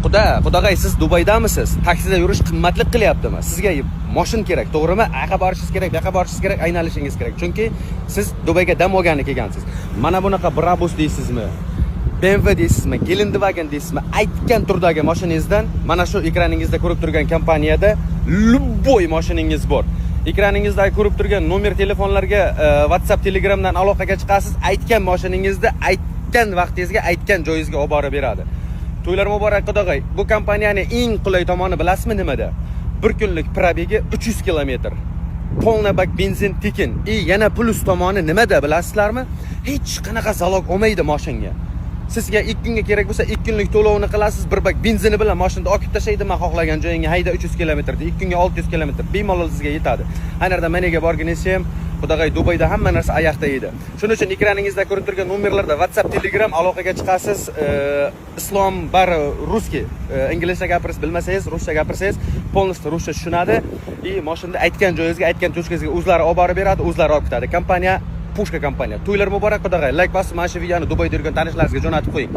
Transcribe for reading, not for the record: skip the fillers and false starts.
Qudag'ay, siz Dubaydamisiz? Taksida yurish qimmatlik qilyaptimi? Sizga mashin kerak, to'g'rimi? Aqa borishingiz kerak, buyoqqa borishingiz kerak, aynalishingiz kerak. Chunki siz Dubayga dam olgani kelgansiz. Mana bunaqa Brabus deysizmi? BMW deysizmi? Gelandewagen deysizmi? Aytgan turdagi mashinangizdan mana shu ekraningizda ko'rib turgan kompaniyada любой mashiningiz bor. Ekraningizda ko'rib turgan nomer telefonlarga WhatsApp, Telegramdan aloqaga chiqasiz. Aytgan mashinangizda aytgan vaqtingizga, aytgan joyingizga olib borib beradi. To'ylar muborak qudag'ay. Bu kompaniyaning eng qulay tomoni bilasizmi nimada? Bir kunlik probegi 300 kilometr. Polna bak benzin tekin. Yana plus tomoni nimada bilasizlarmi? Hech qanaqa zalog olmaydi mashinga. Sizga 2 kunga kerak bo'lsa 2 kunlik to'lovni qilasiz, bir bak benzini bilan mashinani olib tashlaydi, men xohlagan joyingga hayda 300 kilometrda 2 kunga 600 kilometr bemalol sizga yetadi. Aynerda meniga borganingiz ham Qudag'ay Dubayda hamma narsa oyoqda edi. Shuning uchun ekraningizda ko'rib turgan nomerlarda WhatsApp, Telegram aloqaga chiqasiz. Islom bari ruski. Inglizcha gapirasiz, bilmasangiz ruscha gapirsangiz, полностью ruscha tushunadi. Mashinada aytgan joyingizga, aytgan tochkangizga o'zlari olib borib beradi, o'zlari olib ketadi. Kompaniya Pushka kompaniya. To'ylar muborak qudag'ay. Like bosib, mana shu videoni Dubayda yurgan tanishlaringizga jo'natib qo'ying.